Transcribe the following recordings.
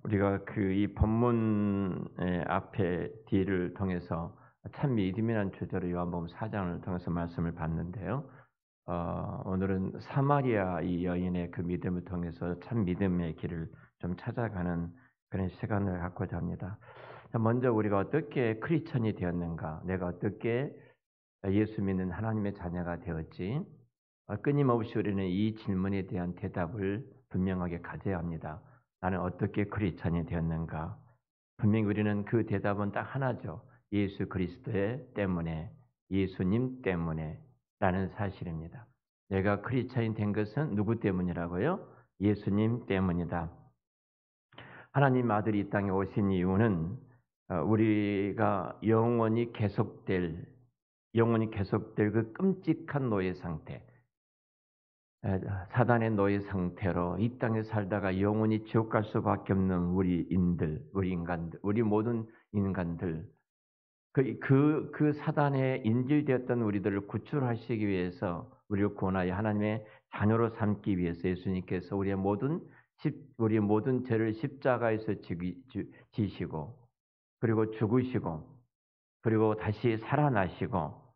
우리가 이 본문의 앞에 뒤를 통해서 참 믿음이라는 주제로 요한복음 4장을 통해서 말씀을 봤는데요. 오늘은 사마리아 이 여인의 그 믿음을 통해서 참 믿음의 길을 좀 찾아가는 그런 시간을 갖고자 합니다. 먼저 우리가 어떻게 크리스천이 되었는가, 내가 어떻게 예수 믿는 하나님의 자녀가 되었지, 끊임없이 우리는 이 질문에 대한 대답을 분명하게 가져야 합니다. 나는 어떻게 크리스천이 되었는가? 분명히 우리는 그 대답은 딱 하나죠. 예수 그리스도의 때문에, 예수님 때문에 라는 사실입니다. 내가 크리스천이 된 것은 누구 때문이라고요? 예수님 때문이다. 하나님 아들이 이 땅에 오신 이유는 우리가 영원히 계속될 그 끔찍한 노예 상태, 사단의 노예 상태로 이 땅에 살다가 영원히 지옥 갈 수밖에 없는 우리 인간들, 우리 모든 인간들, 그 사단에 인질되었던 우리들을 구출하시기 위해서, 우리를 구원하여 하나님의 자녀로 삼기 위해서 예수님께서 우리의 모든 죄를 십자가에서 지시고, 그리고 죽으시고, 그리고 다시 살아나시고,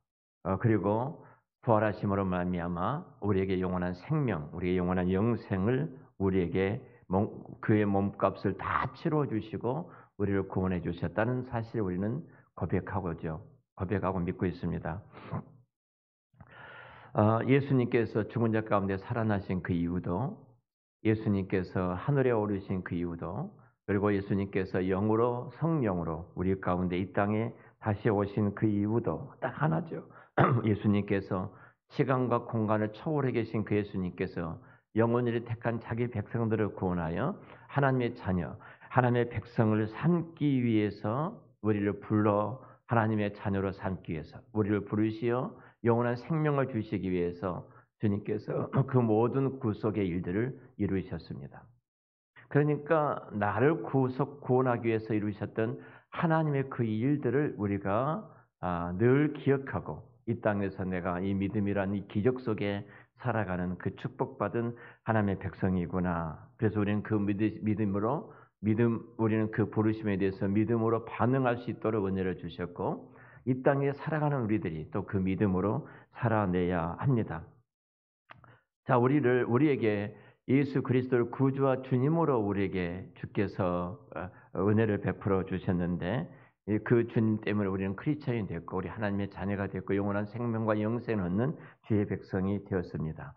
그리고 부활하심으로 말미암아 우리에게 영원한 생명, 우리의 영원한 영생을 우리에게 그의 몸값을 다 치러 주시고 우리를 구원해 주셨다는 사실을 우리는 고백하고 믿고 있습니다. 예수님께서 죽은 자 가운데 살아나신 그 이유도, 예수님께서 하늘에 오르신 그 이유도, 그리고 예수님께서 영으로 성령으로 우리 가운데 이 땅에 다시 오신 그 이유도 딱 하나죠. 예수님께서 시간과 공간을 초월해 계신 그 예수님께서 영원히를 택한 자기 백성들을 구원하여 하나님의 자녀, 하나님의 백성을 삼기 위해서 우리를 불러 하나님의 자녀로 삼기 위해서 우리를 부르시어 영원한 생명을 주시기 위해서 주님께서 그 모든 구속의 일들을 이루셨습니다. 그러니까 나를 구원하기 위해서 이루셨던 하나님의 그 일들을 우리가 늘 기억하고 이 땅에서 내가 이 믿음이란 이 기적 속에 살아가는 그 축복받은 하나님의 백성이구나. 그래서 우리는 그 우리는 그 부르심에 대해서 믿음으로 반응할 수 있도록 은혜를 주셨고, 이 땅에 살아가는 우리들이 또 그 믿음으로 살아내야 합니다. 자, 우리에게 예수 그리스도를 구주와 주님으로 우리에게 주께서 은혜를 베풀어 주셨는데, 그 주님 때문에 우리는 크리스천이 됐고 우리 하나님의 자녀가 됐고 영원한 생명과 영생을 얻는 주의 백성이 되었습니다.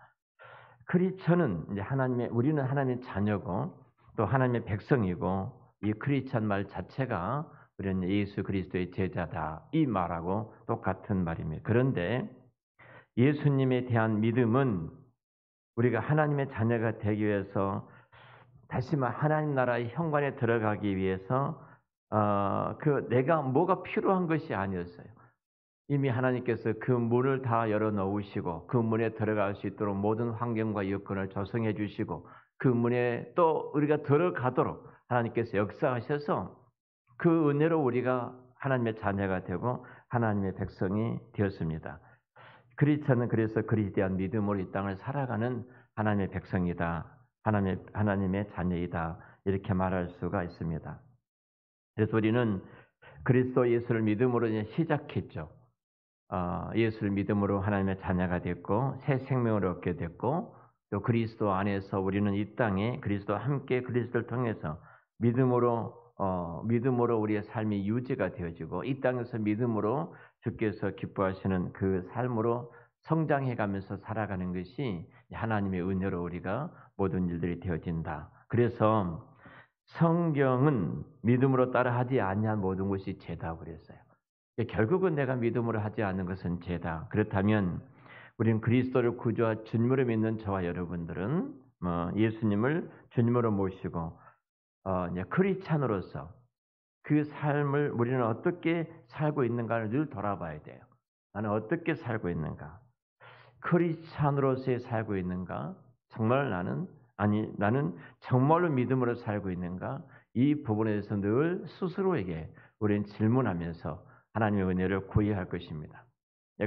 크리스천은 이제 우리는 하나님의 자녀고 또 하나님의 백성이고, 이 크리스천 말 자체가 우리는 예수 그리스도의 제자다 이 말하고 똑같은 말입니다. 그런데 예수님에 대한 믿음은 우리가 하나님의 자녀가 되기 위해서, 다시 말 하나님 나라의 현관에 들어가기 위해서 내가 뭐가 필요한 것이 아니었어요. 이미 하나님께서 그 문을 다 열어 놓으시고 그 문에 들어갈 수 있도록 모든 환경과 여건을 조성해 주시고 그 문에 또 우리가 들어가도록 하나님께서 역사하셔서 그 은혜로 우리가 하나님의 자녀가 되고 하나님의 백성이 되었습니다. 크리스천은 그래서 그리스도한 믿음으로 이 땅을 살아가는 하나님의 백성이다. 하나님의 자녀이다. 이렇게 말할 수가 있습니다. 그래서 우리는 그리스도 예수를 믿음으로 이제 시작했죠. 예수를 믿음으로 하나님의 자녀가 됐고 새 생명을 얻게 됐고, 또 그리스도 안에서 우리는 이 땅에 그리스도와 함께 그리스도를 통해서 믿음으로 우리의 삶이 유지가 되어지고 이 땅에서 믿음으로 주께서 기뻐하시는 그 삶으로 성장해가면서 살아가는 것이 하나님의 은혜로 우리가 모든 일들이 되어진다. 그래서 성경은 믿음으로 따라하지 아니한 모든 것이 죄다 그랬어요. 결국은 내가 믿음으로 하지 않는 것은 죄다. 그렇다면 우리는 그리스도를 구주와 주님으로 믿는 저와 여러분들은 예수님을 주님으로 모시고 크리스찬으로서 그 삶을 우리는 어떻게 살고 있는가를 늘 돌아봐야 돼요. 나는 어떻게 살고 있는가? 크리스찬으로서의 살고 있는가? 나는 정말로 믿음으로 살고 있는가? 이 부분에 대해서 늘 스스로에게 우리는 질문하면서 하나님의 은혜를 구해야 할 것입니다.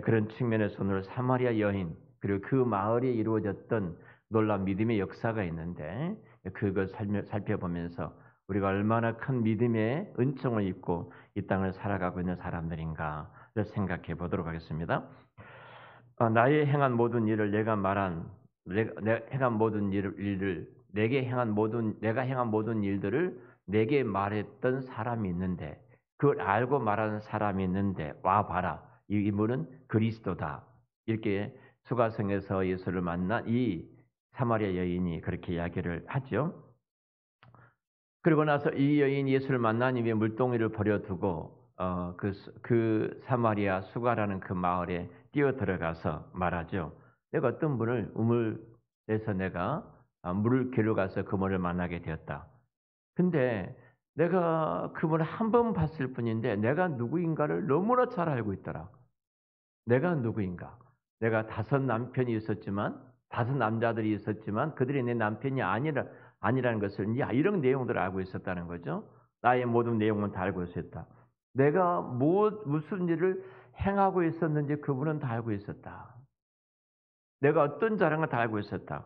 그런 측면에서 오늘 사마리아 여인 그리고 그 마을에 이루어졌던 놀라운 믿음의 역사가 있는데, 그걸 살펴보면서 우리가 얼마나 큰 믿음의 은총을 입고 이 땅을 살아가고 있는 사람들인가를 생각해 보도록 하겠습니다. 나의 행한 모든 일을 내가 행한 모든 일을 내가 행한 모든 일들을 내게 말했던 사람이 있는데, 그걸 알고 말하는 사람이 있는데 와 봐라. 이 인물은 그리스도다. 이렇게 수가성에서 예수를 만난 이 사마리아 여인이 그렇게 이야기를 하죠. 그리고 나서 이 여인이 예수를 만난 이후에 물동이를 버려두고 그 사마리아 수가라는 그 마을에 뛰어 들어가서 말하죠. 내가 어떤 분을 우물에서 내가 물을 기르러 가서 그분을 만나게 되었다. 근데 내가 그분을 한 번 봤을 뿐인데 내가 누구인가를 너무나 잘 알고 있더라. 내가 누구인가? 내가 5 남편이 있었지만 5 남자들이 있었지만 그들이 내 남편이 아니라는 것을 이런 내용들을 알고 있었다는 거죠. 나의 모든 내용은 다 알고 있었다. 내가 무슨 일을 행하고 있었는지 그분은 다 알고 있었다. 내가 어떤 자랑을 다 알고 있었다.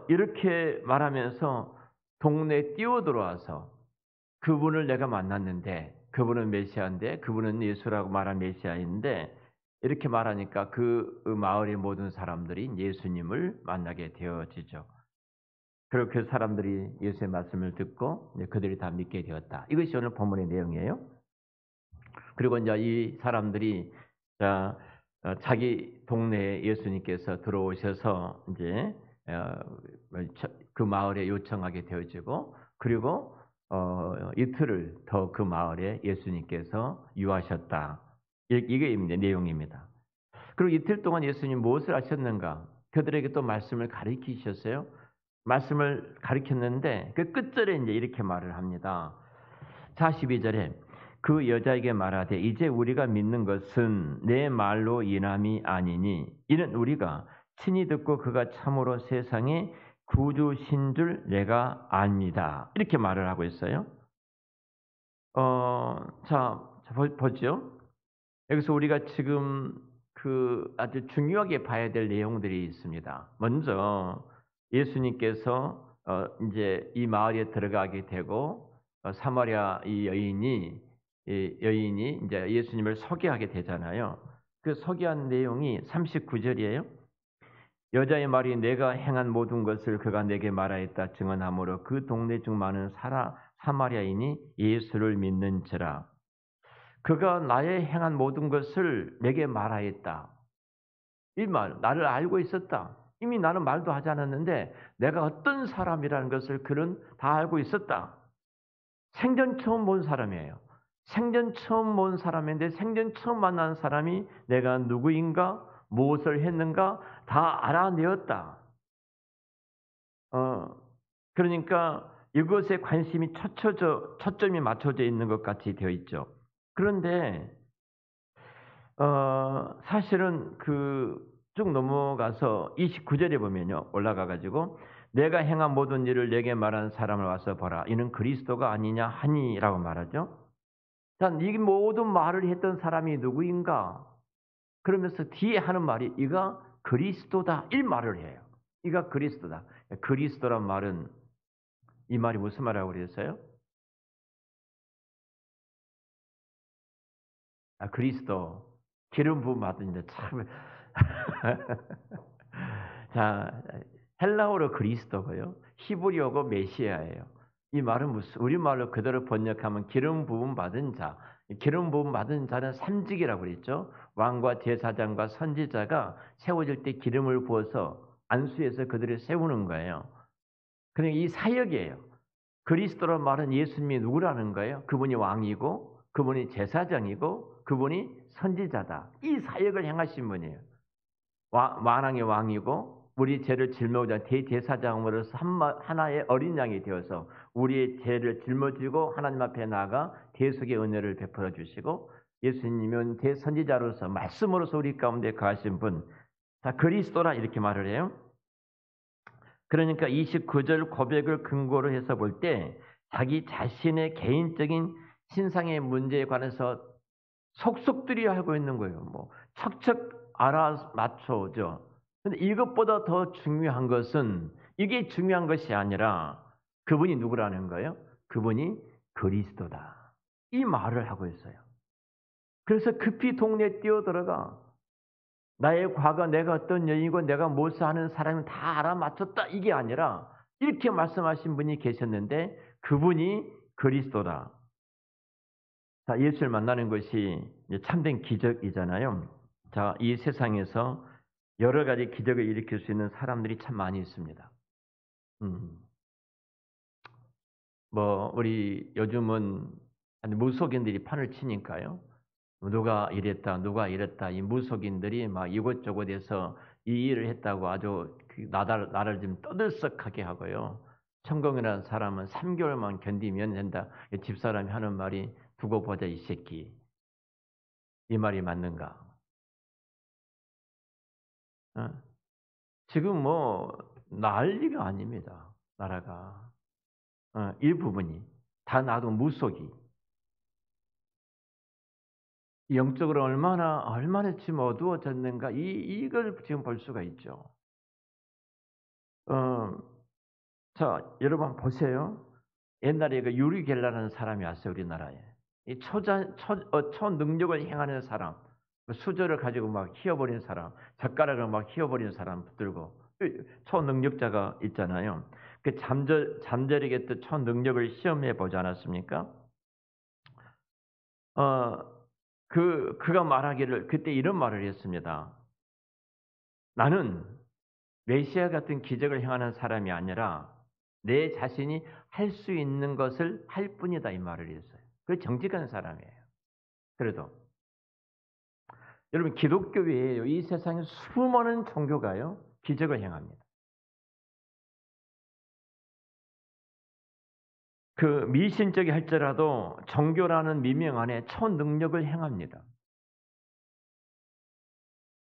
이렇게 말하면서 동네에 뛰어들어와서 그분을 내가 만났는데 그분은 메시아인데 그분은 예수라고 말한 메시아인데 이렇게 말하니까 그 마을의 모든 사람들이 예수님을 만나게 되어지죠. 그렇게 사람들이 예수의 말씀을 듣고 그들이 다 믿게 되었다. 이것이 오늘 본문의 내용이에요. 그리고 이제 이 사람들이 자기 동네에 예수님께서 들어오셔서 이제 그 마을에 요청하게 되어지고 그리고 이틀을 더 그 마을에 예수님께서 유하셨다. 이게 내용입니다. 그리고 이틀 동안 예수님 무엇을 하셨는가? 그들에게 또 말씀을 가르치셨어요. 말씀을 가르쳤는데 그 끝절에 이제 이렇게 말을 합니다. 42절에 그 여자에게 말하되 이제 우리가 믿는 것은 내 말로 인함이 아니니 이는 우리가 친히 듣고 그가 참으로 세상의 구주신 줄 내가 압니다. 이렇게 말을 하고 있어요. 자, 보죠. 여기서 우리가 지금 아주 중요하게 봐야 될 내용들이 있습니다. 먼저 예수님께서 이제 이 마을에 들어가게 되고 사마리아 이 여인이 이제 예수님을 소개하게 되잖아요. 그 소개한 내용이 39절이에요. 여자의 말이 내가 행한 모든 것을 그가 내게 말하였다 증언하므로 그 동네 중 많은 사마리아인이 예수를 믿는지라. 그가 나의 행한 모든 것을 내게 말하였다. 이 말, 나를 알고 있었다. 이미 나는 말도 하지 않았는데 내가 어떤 사람이라는 것을 그는 다 알고 있었다. 생전 처음 본 사람이에요. 생전 처음 본 사람인데 생전 처음 만난 사람이 내가 누구인가, 무엇을 했는가 다 알아내었다. 그러니까 이것에 관심이 초점이 맞춰져 있는 것 같이 되어 있죠. 그런데 사실은 쭉 넘어가서 29절에 보면요. 올라가 가지고 내가 행한 모든 일을 내게 말하는 사람을 와서 보라. 이는 그리스도가 아니냐 하니라고 말하죠. 자, 이 모든 말을 했던 사람이 누구인가? 그러면서 뒤에 하는 말이 이가 그리스도다. 이 말을 해요. 이가 그리스도다. 그리스도란 말은 이 말이 무슨 말이라고 그랬어요? 그리스도. 기름 부음 받은 자 참. 자, 헬라어로 그리스도고요. 히브리어고 메시아예요. 이 말은 우리말로 그대로 번역하면 기름 부음 받은 자. 기름 부음 받은 자는 삼직이라고 그랬죠. 왕과 제사장과 선지자가 세워질 때 기름을 부어서 안수해서 그들을 세우는 거예요. 그러니까 이 사역이에요. 그리스도란 말은 예수님이 누구라는 거예요? 그분이 왕이고 그분이 제사장이고 그분이 선지자다. 이 사역을 행하신 분이에요. 만왕의 왕이고 우리 죄를 짊어지자 대제사장으로서 하나의 어린 양이 되어서 우리의 죄를 짊어지고 하나님 앞에 나아가 대속의 은혜를 베풀어 주시고 예수님은 대선지자로서 말씀으로서 우리 가운데 거하신 분. 자, 그리스도라 이렇게 말을 해요. 그러니까 29절 고백을 근거로 해서 볼 때 자기 자신의 개인적인 신상의 문제에 관해서 속속들이 하고 있는 거예요. 뭐 척척 알아맞혀죠. 근데 이것보다 더 중요한 것은 이게 중요한 것이 아니라 그분이 누구라는 거예요? 그분이 그리스도다. 이 말을 하고 있어요. 그래서 급히 동네에 뛰어들어가 나의 과거, 내가 어떤 여인이고 내가 무엇을 하는 사람은 다 알아맞혔다. 이게 아니라 이렇게 말씀하신 분이 계셨는데 그분이 그리스도다. 자, 예수를 만나는 것이 참된 기적이잖아요. 자, 이 세상에서 여러 가지 기적을 일으킬 수 있는 사람들이 참 많이 있습니다. 우리 요즘은 무속인들이 판을 치니까요. 누가 이랬다, 누가 이랬다, 이 무속인들이 막 이곳저곳에서 이 일을 했다고 아주 나라를 좀 떠들썩하게 하고요. 성공이라는 사람은 3개월만 견디면 된다. 집사람이 하는 말이 두고 보자 이 새끼. 이 말이 맞는가? 어? 지금 난리가 아닙니다. 나라가. 일부분이. 다 나도 무속이. 영적으로 얼마나 지금 어두워졌는가, 이걸 지금 볼 수가 있죠. 자, 여러분 보세요. 옛날에 그 유리겔라라는 사람이 왔어요, 우리나라에. 이 초능력을 행하는 사람, 그 수저를 가지고 막 휘어버린 사람, 젓가락을 막 휘어버린 사람 붙들고, 초능력자가 있잖아요. 그 잠재력의 또 초능력을 시험해 보지 않았습니까? 그가 말하기를, 그때 이런 말을 했습니다. 나는 메시아 같은 기적을 행하는 사람이 아니라 내 자신이 할 수 있는 것을 할 뿐이다, 이 말을 했어요. 그 정직한 사람이에요. 그래도 여러분, 기독교 외에요, 이 세상에 수많은 종교가요 기적을 행합니다. 그 미신적이 할지라도 종교라는 미명 안에 초능력을 행합니다.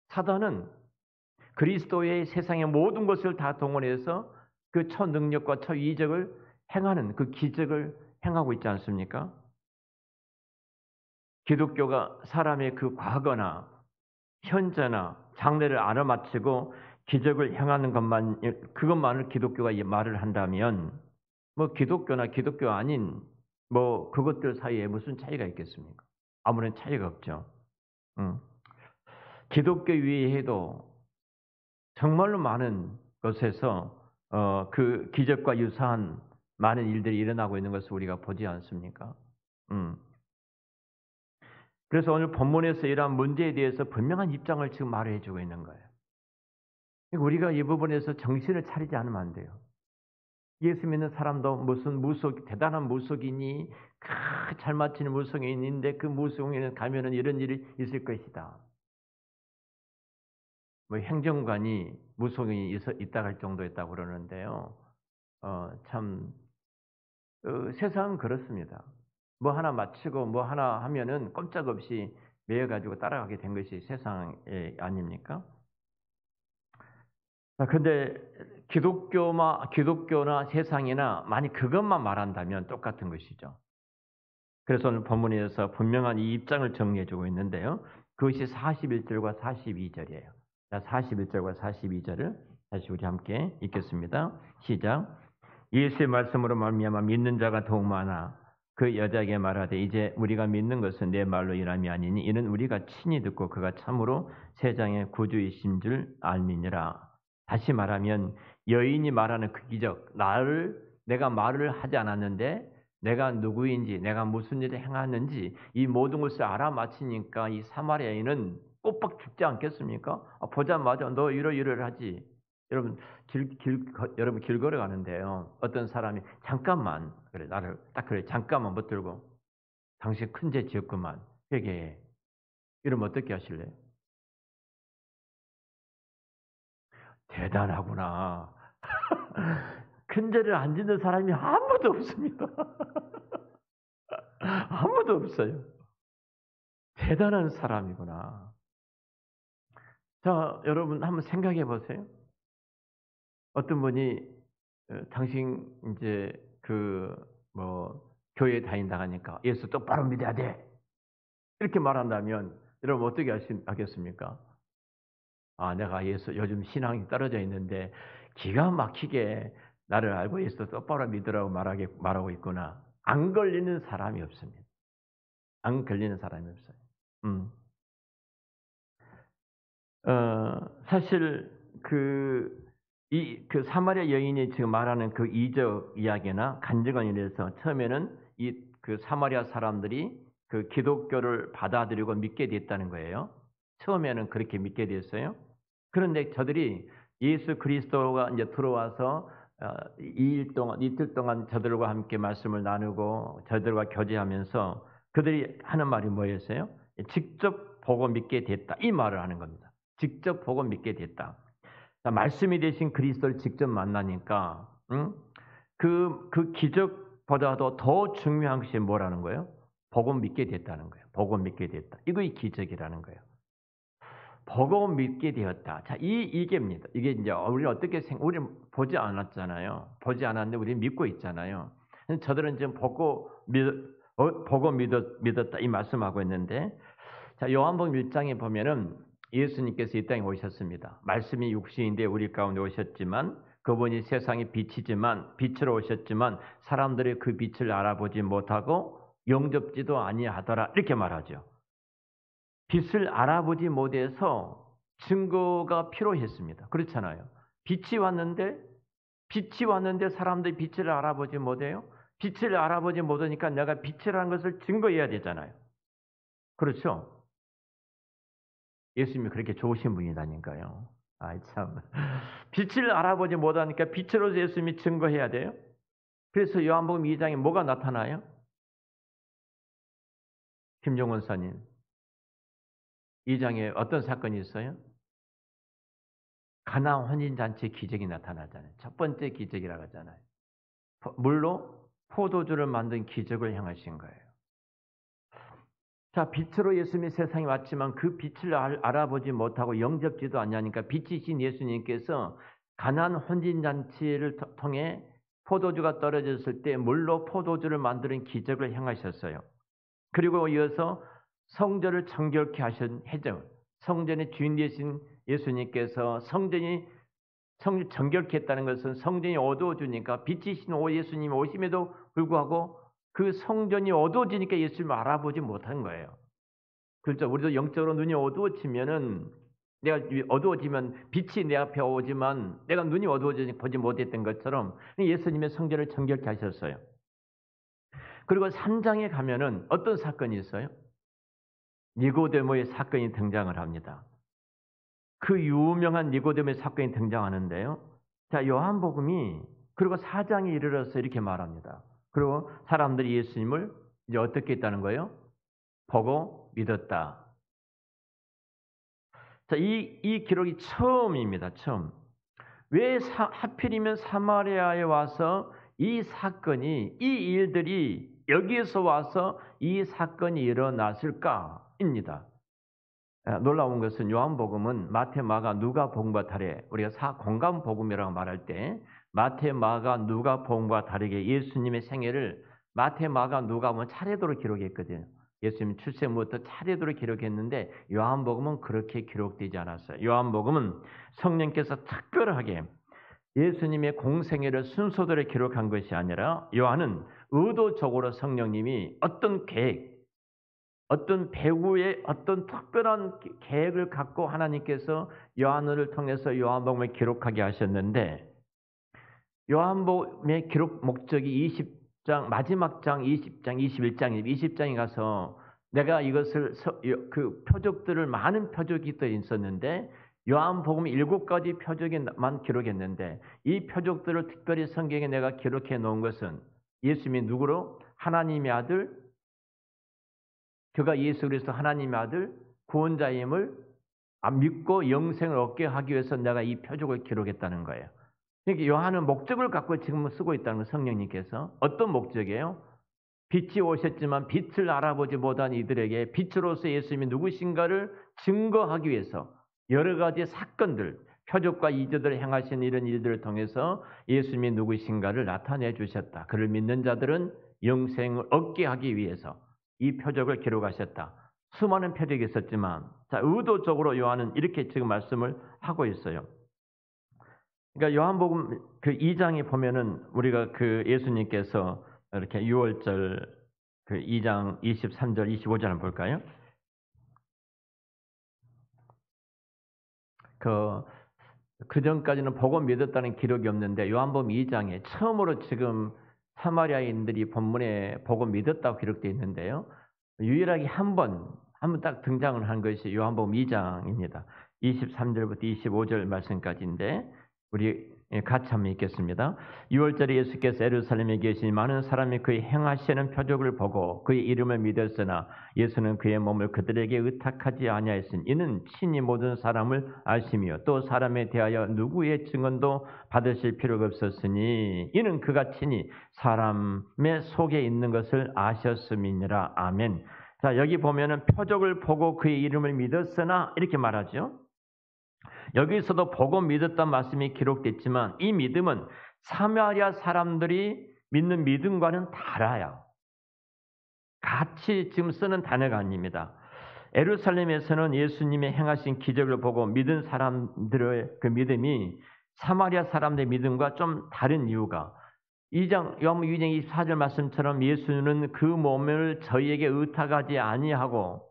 사단은 그리스도의 세상의 모든 것을 다 동원해서 그 초능력과 초이적을 행하는 그 기적을 행하고 있지 않습니까? 기독교가 사람의 그 과거나 현재나 장래를 알아맞히고 기적을 행하는 그것만을 기독교가 말을 한다면 기독교나 기독교 아닌 그것들 사이에 무슨 차이가 있겠습니까? 아무런 차이가 없죠. 음. 기독교 위에도 정말로 많은 것에서 그 기적과 유사한 많은 일들이 일어나고 있는 것을 우리가 보지 않습니까? 음. 그래서 오늘 본문에서 이러한 문제에 대해서 분명한 입장을 지금 말해 주고 있는 거예요. 우리가 이 부분에서 정신을 차리지 않으면 안 돼요. 예수 믿는 사람도 무슨 대단한 무속인이 잘 맞히는 무속인인데 그 무속인은 가면은 이런 일이 있을 것이다. 행정관이 무속인이 있다 할 정도였다고 그러는데요. 참 세상은 그렇습니다. 뭐 하나 맞히고 뭐 하나 하면은 꼼짝없이 매여가지고 따라가게 된 것이 세상 아닙니까? 근데 기독교나 세상이나 만약 그것만 말한다면 똑같은 것이죠. 그래서 오늘 본문에서 분명한 이 입장을 정리해주고 있는데요. 그것이 41절과 42절이에요. 자, 41절과 42절을 다시 우리 함께 읽겠습니다. 시작. 예수의 말씀으로 말미암아 믿는 자가 더욱 많아 그 여자에게 말하되 이제 우리가 믿는 것은 내 말로 인함이 아니니 이는 우리가 친히 듣고 그가 참으로 세상의 구주이신 줄 알미니라. 다시 말하면 여인이 말하는 그 기적, 내가 말을 하지 않았는데 내가 누구인지, 내가 무슨 일을 행하는지 이 모든 것을 알아맞히니까 이 사마리아 여인은 꼬박 죽지 않겠습니까? 보자마자 너 이러이러를 하지. 여러분 여러분 길 걸어가는데요. 어떤 사람이 잠깐만 그래 나를 딱 그래 잠깐만 붙들고 당신 큰 죄 지었구만 회개해. 이러면 어떻게 하실래요? 대단하구나. 큰 죄를 안 짓는 사람이 아무도 없습니다. 아무도 없어요. 대단한 사람이구나. 자, 여러분 한번 생각해 보세요. 어떤 분이 당신 이제 교회 다닌다 하니까 예수 똑바로 믿어야 돼. 이렇게 말한다면 여러분 어떻게 하겠습니까? 내가 예수 요즘 신앙이 떨어져 있는데 기가 막히게 나를 알고 예수 똑바로 믿으라고 말하고 있구나. 안 걸리는 사람이 없습니다. 안 걸리는 사람이 없어요. 음. 사실 그 사마리아 여인이 지금 말하는 그 이적 이야기나 간증은 이래서 처음에는 그 사마리아 사람들이 그 기독교를 받아들이고 믿게 됐다는 거예요. 처음에는 그렇게 믿게 됐어요. 그런데 저들이 예수 그리스도가 이제 들어와서 2일 동안, 이틀 동안 저들과 함께 말씀을 나누고 저들과 교제하면서 그들이 하는 말이 뭐였어요? 직접 보고 믿게 됐다. 이 말을 하는 겁니다. 직접 보고 믿게 됐다. 자, 말씀이 되신 그리스도를 직접 만나니까, 그 기적보다도 더 중요한 것이 뭐라는 거예요? 보고 믿게 됐다는 거예요. 보고 믿게 됐다. 이거 기적이라는 거예요. 보고 믿게 되었다. 자, 이게입니다. 이게 이제 우리 어떻게 우리는 보지 않았잖아요. 보지 않았는데 우리 믿고 있잖아요. 저들은 지금 보고 믿었다 이 말씀하고 있는데, 자, 요한복음 1장에 보면은 예수님께서 이 땅에 오셨습니다. 말씀이 육신인데 우리 가운데 오셨지만 그분이 세상의 빛이지만 빛으로 오셨지만 사람들이 그 빛을 알아보지 못하고 영접지도 아니하더라 이렇게 말하죠. 빛을 알아보지 못해서 증거가 필요했습니다. 그렇잖아요. 빛이 왔는데 사람들이 빛을 알아보지 못해요. 빛을 알아보지 못하니까 내가 빛이라는 것을 증거해야 되잖아요. 그렇죠? 예수님이 그렇게 좋으신 분이라니까요. 아이 참. 빛을 알아보지 못하니까 빛으로서 예수님이 증거해야 돼요. 그래서 요한복음 2장에 뭐가 나타나요? 김종원 사님. 2장에 어떤 사건이 있어요? 가나 혼인잔치 기적이 나타나잖아요. 첫 번째 기적이라고 하잖아요. 물로 포도주를 만든 기적을 행하신 거예요. 자, 빛으로 예수님이 세상에 왔지만 그 빛을 알아보지 못하고 영접지도 않냐니까 빛이신 예수님께서 가나안 혼인잔치를 통해 포도주가 떨어졌을 때 물로 포도주를 만드는 기적을 행하셨어요. 그리고 이어서 성전을 정결케 하신 해적, 성전의 주인 되신 예수님께서 성전을 정결케 했다는 것은 성전이 어두워지니까 빛이신 예수님이 오심에도 불구하고 그 성전이 어두워지니까 예수님을 알아보지 못한 거예요. 그렇죠. 우리도 영적으로 눈이 어두워지면은 내가 어두워지면 빛이 내 앞에 오지만 내가 눈이 어두워지니 보지 못했던 것처럼 예수님의 성전을 정결케 하셨어요. 그리고 3장에 가면은 어떤 사건이 있어요? 니고데모의 사건이 등장을 합니다. 그 유명한 니고데모의 사건이 등장하는데요. 자, 요한복음이 그리고 4장에 이르러서 이렇게 말합니다. 그리고 사람들이 예수님을 이제 어떻게 했다는 거예요? 보고 믿었다. 자, 이 기록이 처음입니다. 처음. 왜 하필이면 사마리아에 와서 이 사건이, 이 일들이 여기에서 와서 이 사건이 일어났을까입니다. 놀라운 것은 요한복음은 마태, 마가, 누가복음과 다르게 우리가 공감복음이라고 말할 때 마태, 마가, 누가복음과 다르게 예수님의 생애를 마태, 마가, 누가복음은 차례대로 기록했거든요. 예수님 출생부터 차례대로 기록했는데 요한복음은 그렇게 기록되지 않았어요. 요한복음은 성령께서 특별하게 예수님의 공생애를 순서대로 기록한 것이 아니라 요한은 의도적으로 성령님이 어떤 계획, 어떤 배후의 어떤 특별한 계획을 갖고 하나님께서 요한을 통해서 요한복음을 기록하게 하셨는데 요한복음의 기록 목적이 20장 마지막 장 20장 21장에 20장에 가서 내가 이것을 그 표적들을 많은 표적이 또 있었는데 요한복음 7가지 표적에만 기록했는데 이 표적들을 특별히 성경에 내가 기록해 놓은 것은 예수님이 누구로? 하나님의 아들, 그가 예수 그리스도 하나님의 아들 구원자임을 믿고 영생을 얻게 하기 위해서 내가 이 표적을 기록했다는 거예요. 그러니까 요한은 목적을 갖고 지금 쓰고 있다는 거예요. 성령님께서. 어떤 목적이에요? 빛이 오셨지만 빛을 알아보지 못한 이들에게 빛으로서 예수님이 누구신가를 증거하기 위해서 여러 가지 사건들, 표적과 이적들을 행하신 이런 일들을 통해서 예수님이 누구신가를 나타내 주셨다. 그를 믿는 자들은 영생을 얻게 하기 위해서 이 표적을 기록하셨다. 수많은 표적이 있었지만 자, 의도적으로 요한은 이렇게 지금 말씀을 하고 있어요. 그러니까 요한복음 그 2장에 보면은 우리가 그 예수님께서 이렇게 유월절 그 2장 23절 25절 한번 볼까요? 그 전까지는 보고 믿었다는 기록이 없는데 요한복음 2장에 처음으로 지금 사마리아인들이 본문에 보고 믿었다고 기록되어 있는데요. 유일하게 한 번 딱 등장을 한 것이 요한복음 2장입니다. 23절부터 25절 말씀까지인데 우리 같이 한번 읽겠습니다. 6월절에 예수께서 예루살렘에 계시니 많은 사람이 그의 행하시는 표적을 보고 그의 이름을 믿었으나 예수는 그의 몸을 그들에게 의탁하지 아니하였으니 이는 친히 모든 사람을 아시며 또 사람에 대하여 누구의 증언도 받으실 필요가 없었으니 이는 그가 친히 사람의 속에 있는 것을 아셨음이니라. 아멘. 자, 여기 보면은 표적을 보고 그의 이름을 믿었으나 이렇게 말하죠. 여기서도 보고 믿었다는 말씀이 기록됐지만 이 믿음은 사마리아 사람들이 믿는 믿음과는 달라요. 같이 지금 쓰는 단어가 아닙니다. 예루살렘에서는 예수님의 행하신 기적을 보고 믿은 사람들의 그 믿음이 사마리아 사람들의 믿음과 좀 다른 이유가 2장 요한복음 2장 24절 말씀처럼 예수는 그 몸을 저희에게 의탁하지 아니하고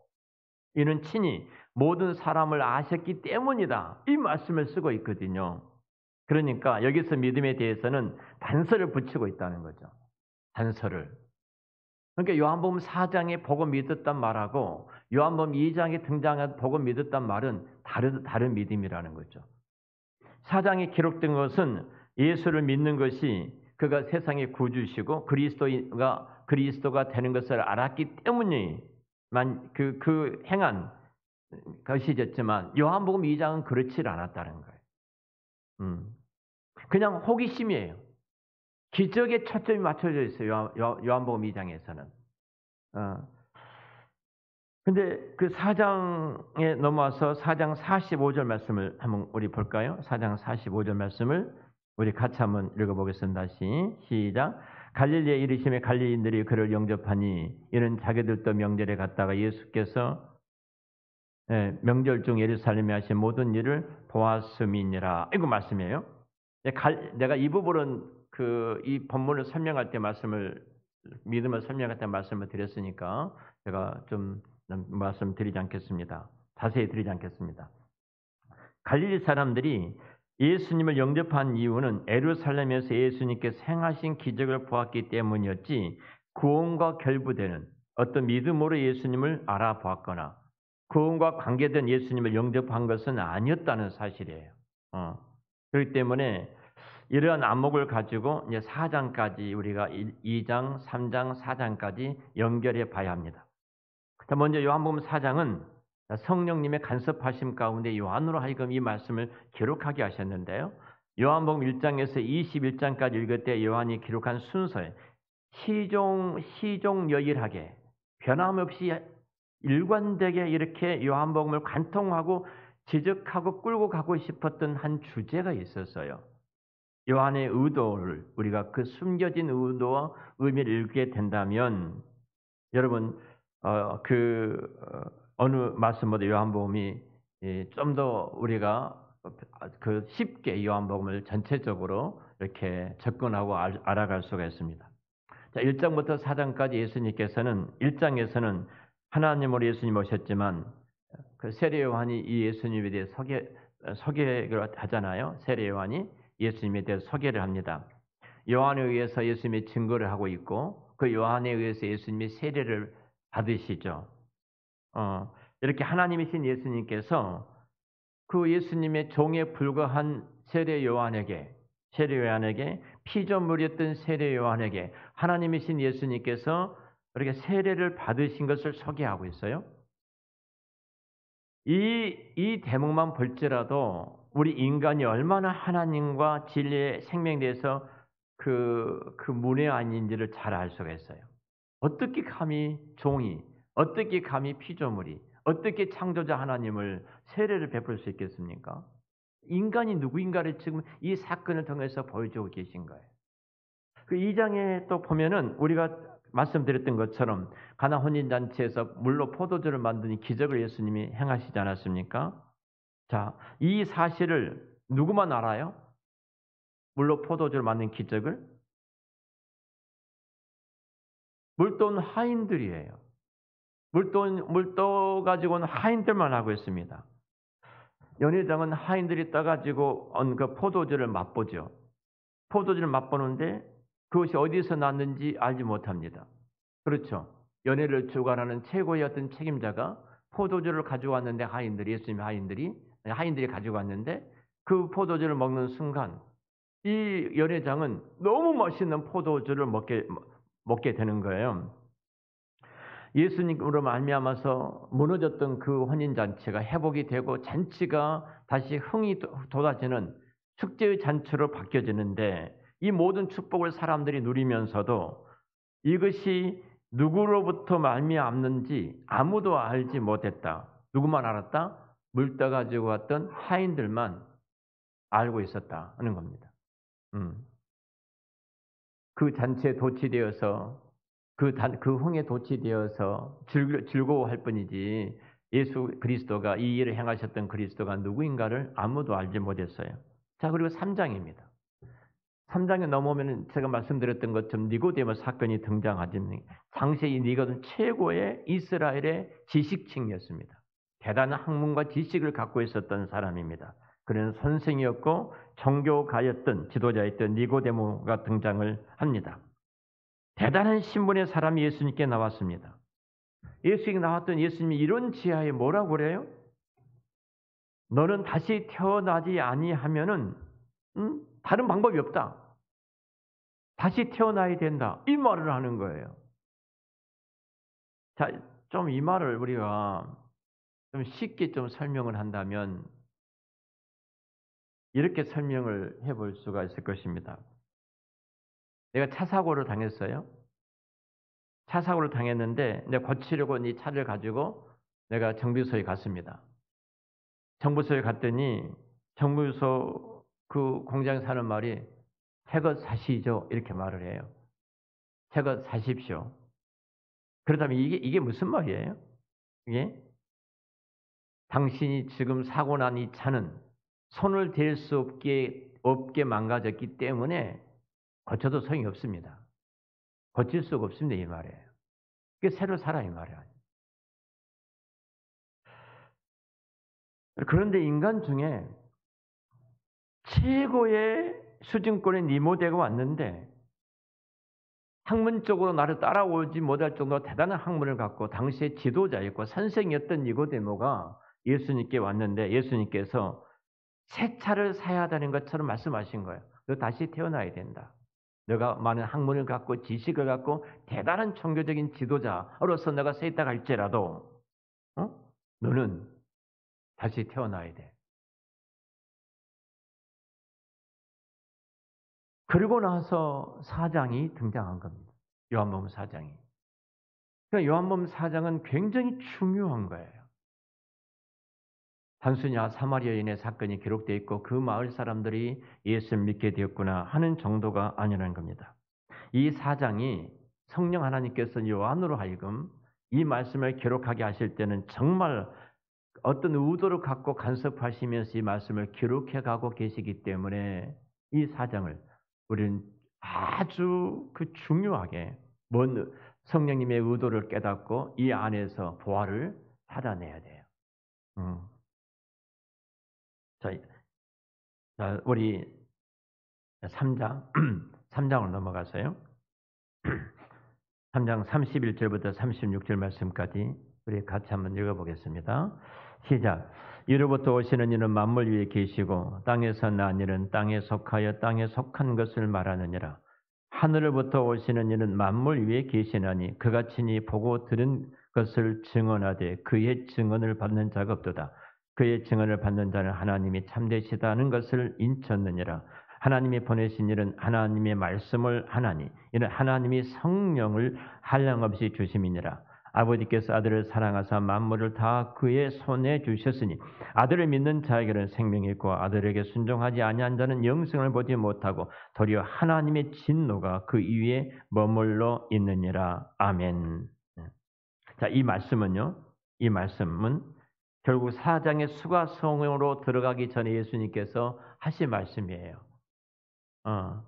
이는 친히 모든 사람을 아셨기 때문이다. 이 말씀을 쓰고 있거든요. 그러니까 여기서 믿음에 대해서는 단서를 붙이고 있다는 거죠. 단서를. 그러니까 요한복음 4장에 보고 믿었단 말하고 요한복음 2장에 등장한 보고 믿었단 말은 다른 믿음이라는 거죠. 4장에 기록된 것은 예수를 믿는 것이 그가 세상의 구주시고 그리스도가 되는 것을 알았기 때문에만 그 행한 것이졌지만 요한복음 2장은 그렇지 않았다는 거예요. 그냥 호기심이에요. 기적에 초점이 맞춰져 있어요. 요한복음 2장에서는. 근데 그 4장에 넘어와서 4장 45절 말씀을 한번 우리 볼까요? 4장 45절 말씀을 우리 같이 한번 읽어보겠습니다. 다시 시작. 갈릴리에 이르심에 갈릴리인들이 그를 영접하니 이는 자기들도 명절에 갔다가 예수께서 명절 중 예루살렘에 하신 모든 일을 보았음이니라. 이거 말씀이에요. 내가 이 부분은 이 본문을 설명할 때 믿음을 설명할 때 말씀을 드렸으니까 제가 좀 말씀드리지 않겠습니다. 자세히 드리지 않겠습니다. 갈릴리 사람들이 예수님을 영접한 이유는 예루살렘에서 예수님께서 행하신 기적을 보았기 때문이었지 구원과 결부되는 어떤 믿음으로 예수님을 알아보았거나 구원과 관계된 예수님을 영접한 것은 아니었다는 사실이에요. 그렇기 때문에 이러한 안목을 가지고 이제 4장까지 우리가 2장, 3장, 4장까지 연결해 봐야 합니다. 먼저 요한복음 4장은 성령님의 간섭하심 가운데 요한으로 하여금 이 말씀을 기록하게 하셨는데요. 요한복음 1장에서 21장까지 읽을 때 요한이 기록한 순서에 시종여일하게 변함없이 일관되게 이렇게 요한복음을 관통하고 지적하고 끌고 가고 싶었던 한 주제가 있었어요. 요한의 의도를 우리가 그 숨겨진 의도와 의미를 읽게 된다면 여러분 어느 말씀보다 요한복음이 좀 더 우리가 쉽게 요한복음을 전체적으로 이렇게 접근하고 알아갈 수가 있습니다. 자, 1장부터 4장까지 예수님께서는 1장에서는 하나님으로 예수님 오셨지만 그 세례 요한이 이 예수님에 대해 소개를 하잖아요. 세례 요한이 예수님에 대해 소개를 합니다. 요한에 의해서 예수님의 증거를 하고 있고 그 요한에 의해서 예수님이 세례를 받으시죠. 이렇게 하나님이신 예수님께서 그 예수님의 종에 불과한 세례 요한에게 피조물이었던 세례 요한에게 하나님이신 예수님께서 이렇게 세례를 받으신 것을 소개하고 있어요. 이 대목만 볼지라도 우리 인간이 얼마나 하나님과 진리의 생명에 대해서 그 문외한인지를 잘 알 수가 있어요. 어떻게 감히 종이, 어떻게 감히 피조물이, 어떻게 창조자 하나님을 세례를 베풀 수 있겠습니까? 인간이 누구인가를 지금 이 사건을 통해서 보여주고 계신 거예요. 그 2장에 또 보면은 우리가 말씀드렸던 것처럼 가나 혼인잔치에서 물로 포도주를 만드는 기적을 예수님이 행하시지 않았습니까? 자, 이 사실을 누구만 알아요? 물로 포도주를 만든 기적을? 물도는 하인들이에요. 물도 가지고는 하인들만 하고 있습니다. 연회장은 하인들이 떠가지고 그 포도주를 맛보죠. 포도주를 맛보는데 그것이 어디서 났는지 알지 못합니다. 그렇죠. 연회를 주관하는 최고의 어떤 책임자가 포도주를 가지고 왔는데 예수님의 하인들이 가지고 왔는데 그 포도주를 먹는 순간 이 연회장은 너무 맛있는 포도주를 먹게 되는 거예요. 예수님으로 말미암아서 무너졌던 그 혼인 잔치가 회복이 되고 잔치가 다시 흥이 돋아지는 축제의 잔치로 바뀌어지는데 이 모든 축복을 사람들이 누리면서도 이것이 누구로부터 말미암는지 아무도 알지 못했다. 누구만 알았다? 물 떠가지고 왔던 하인들만 알고 있었다 하는 겁니다. 그 잔치에 도취되어서 그 흥에 도취되어서 즐거워할 뿐이지 예수 그리스도가 이 일을 행하셨던 그리스도가 누구인가를 아무도 알지 못했어요. 자, 그리고 3장입니다. 3장에 넘어오면 제가 말씀드렸던 것처럼 니고데모 사건이 등장하지. 당시에 이 니고데모는 최고의 이스라엘의 지식층이었습니다. 대단한 학문과 지식을 갖고 있었던 사람입니다. 그는 선생이었고 종교가였던 지도자였던 니고데모가 등장을 합니다. 대단한 신분의 사람이 예수님께 나왔습니다. 예수님께 나왔던 예수님이 이런 지하에 뭐라고 그래요? 너는 다시 태어나지 아니하면은 다른 방법이 없다. 다시 태어나야 된다. 이 말을 하는 거예요. 자, 좀 이 말을 우리가 좀 쉽게 좀 설명을 한다면 이렇게 설명을 해볼 수가 있을 것입니다. 내가 차 사고를 당했어요. 차 사고를 당했는데 내가 고치려고 이 차를 가지고 내가 정비소에 갔습니다. 정비소에 갔더니 정비소 그 공장에 사는 말이 새 것 사시죠 이렇게 말을 해요. 새 것 사십시오. 그렇다면 이게 무슨 말이에요? 이게 당신이 지금 사고 난 이 차는 손을 댈 수 없게 망가졌기 때문에 고쳐도 소용이 없습니다. 고칠 수가 없습니다 이 말이에요. 그게 새로 사라 이 말이에요. 그런데 인간 중에 최고의 수준권의 니고데모가 왔는데 학문적으로 나를 따라오지 못할 정도로 대단한 학문을 갖고 당시의 지도자였고 선생이었던 니고데모가 예수님께 왔는데 예수님께서 새 차를 사야 하다는 것처럼 말씀하신 거예요. 너 다시 태어나야 된다. 너가 많은 학문을 갖고 지식을 갖고 대단한 종교적인 지도자로서 너가 서 있다 할지라도 너는 다시 태어나야 돼. 그리고 나서 4장이 등장한 겁니다. 요한복음 4장이. 그러니까 요한복음 4장은 굉장히 중요한 거예요. 단순히 사마리아 여인의 사건이 기록되어 있고 그 마을 사람들이 예수를 믿게 되었구나 하는 정도가 아니라는 겁니다. 이 4장이 성령 하나님께서 요한으로 하여금 이 말씀을 기록하게 하실 때는 정말 어떤 의도를 갖고 간섭하시면서 이 말씀을 기록해 가고 계시기 때문에 이 4장을 우리는 아주 중요하게 성령님의 의도를 깨닫고 이 안에서 보화를 찾아내야 돼요. 자, 우리 3장, 3장으로 넘어가서요. 3장 31절부터 36절 말씀까지 우리 같이 한번 읽어보겠습니다. 시작. 이로부터 오시는 이는 만물 위에 계시고 땅에서 난 이는 땅에 속하여 땅에 속한 것을 말하느니라. 하늘로부터 오시는 이는 만물 위에 계시나니 그가 친히 보고 들은 것을 증언하되 그의 증언을 받는 자가 없도다. 그의 증언을 받는 자는 하나님이 참되시다는 것을 인쳤느니라. 하나님이 보내신 일은 하나님의 말씀을 하나니 이는 하나님이 성령을 한량없이 주심이니라. 아버지께서 아들을 사랑하사 만물을 다 그의 손에 주셨으니 아들을 믿는 자에게는 생명이 있고 아들에게 순종하지 아니한 자는 영생을 보지 못하고 도리어 하나님의 진노가 그 위에 머물러 있느니라. 아멘. 자, 이 말씀은 결국 4장의 수가성으로 들어가기 전에 예수님께서 하신 말씀이에요. 어.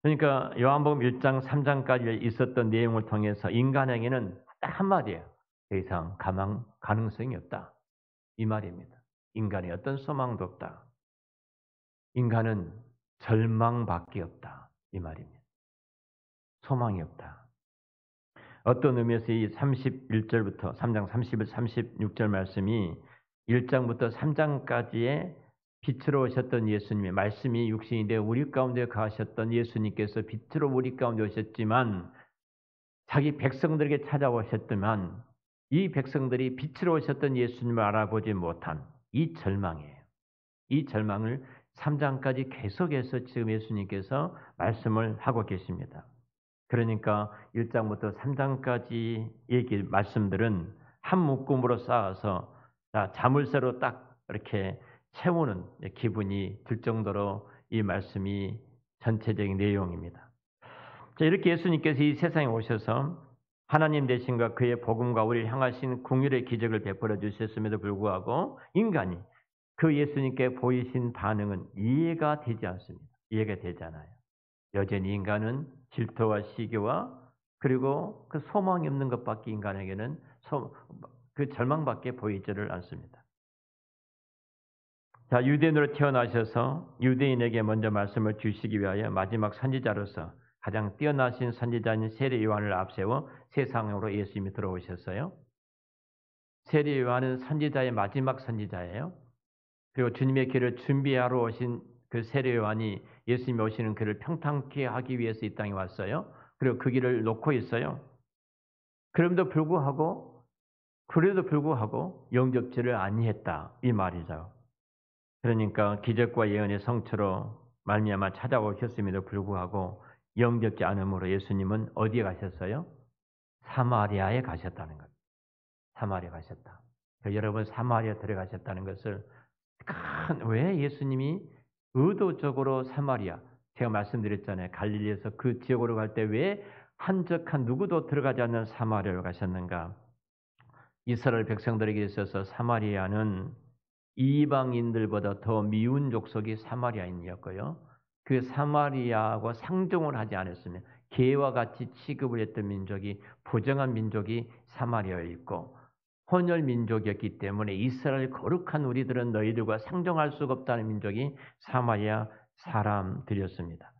그러니까 요한복음 1장 3장까지 있었던 내용을 통해서 인간에게는 딱 한마디예요. 더 이상 가능성이 없다. 이 말입니다. 인간의 어떤 소망도 없다. 인간은 절망밖에 없다. 이 말입니다. 소망이 없다. 어떤 의미에서 이 31절부터 3장 31, 36절 말씀이 1장부터 3장까지의 빛으로 오셨던 예수님의 말씀이 육신이 되어 우리 가운데 가셨던 예수님께서 빛으로 우리 가운데 오셨지만 자기 백성들에게 찾아오셨지만 이 백성들이 빛으로 오셨던 예수님을 알아보지 못한 이 절망이에요. 이 절망을 3장까지 계속해서 지금 예수님께서 말씀을 하고 계십니다. 그러니까 1장부터 3장까지 얘기 말씀들은 한 묶음으로 쌓아서 자물쇠로 딱 이렇게 채우는 기분이 들 정도로 이 말씀이 전체적인 내용입니다. 자, 이렇게 예수님께서 이 세상에 오셔서 하나님 되신과 그의 복음과 우리를 향하신 긍휼의 기적을 베풀어 주셨음에도 불구하고 인간이 그 예수님께 보이신 반응은 이해가 되지 않습니다. 이해가 되잖아요. 여전히 인간은 질투와 시기와 그리고 그 소망이 없는 것밖에 인간에게는 그 절망밖에 보이지를 않습니다. 자, 유대인으로 태어나셔서 유대인에게 먼저 말씀을 주시기 위하여 마지막 선지자로서 가장 뛰어나신 선지자인 세례 요한을 앞세워 세상으로 예수님이 들어오셨어요. 세례 요한은 선지자의 마지막 선지자예요. 그리고 주님의 길을 준비하러 오신 그 세례 요한이 예수님이 오시는 길을 평탄케 하기 위해서 이 땅에 왔어요. 그리고 그 길을 놓고 있어요. 그럼에도 불구하고 영접지를 아니했다 이 말이죠. 그러니까 기적과 예언의 성취로 말미암아 찾아오셨음에도 불구하고 영접지 않음으로 예수님은 어디에 가셨어요? 사마리아에 가셨다는 것. 사마리아 가셨다. 여러분 사마리아 들어가셨다는 것을 왜 예수님이 의도적으로 사마리아 제가 말씀드렸잖아요. 갈릴리에서 그 지역으로 갈 때 왜 한적한 누구도 들어가지 않는 사마리아로 가셨는가? 이스라엘 백성들에게 있어서 사마리아는 이방인들보다 더 미운 족속이 사마리아인이었고요. 그 사마리아하고 상종을 하지 않았으면 개와 같이 취급을 했던 민족이 부정한 민족이 사마리아에 있고 혼혈 민족이었기 때문에 이스라엘 거룩한 우리들은 너희들과 상종할 수가 없다는 민족이 사마리아 사람들이었습니다.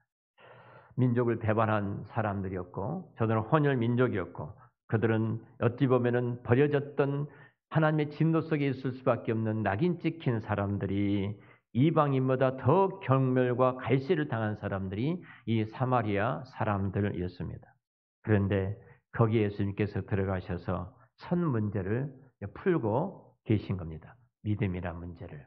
민족을 배반한 사람들이었고 저들은 혼혈 민족이었고 그들은 어찌 보면은 버려졌던 하나님의 진노 속에 있을 수밖에 없는 낙인 찍힌 사람들이 이방인보다 더 경멸과 갈시를 당한 사람들이 이 사마리아 사람들이었습니다. 그런데 거기에 예수님께서 들어가셔서 첫 문제를 풀고 계신 겁니다. 믿음이란 문제를.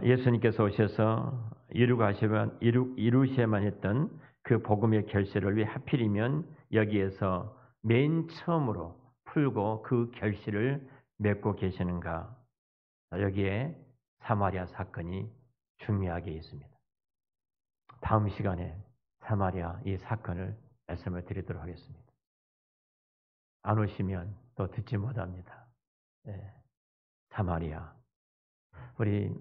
예수님께서 오셔서 이루셔야만 했던 그 복음의 결실을 왜 하필이면 여기에서 맨 처음으로 풀고 그 결실을 맺고 계시는가? 여기에 사마리아 사건이 중요하게 있습니다. 다음 시간에 사마리아 이 사건을 말씀을 드리도록 하겠습니다. 안 오시면 또 듣지 못합니다. 네. 사마리아. 우리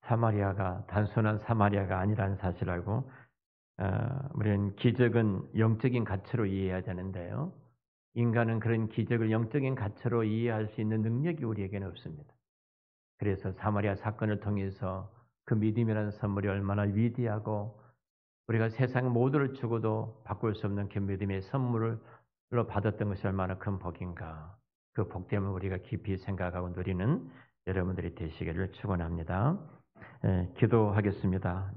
사마리아가 단순한 사마리아가 아니라는 사실을 알고 우리는 기적은 영적인 가치로 이해해야 되는데요. 인간은 그런 기적을 영적인 가치로 이해할 수 있는 능력이 우리에게는 없습니다. 그래서 사마리아 사건을 통해서 그 믿음이라는 선물이 얼마나 위대하고 우리가 세상 모두를 주고도 바꿀 수 없는 그 믿음의 선물로 받았던 것이 얼마나 큰 복인가. 그 복됨을 우리가 깊이 생각하고 누리는 여러분들이 되시기를 축원합니다. 기도하겠습니다.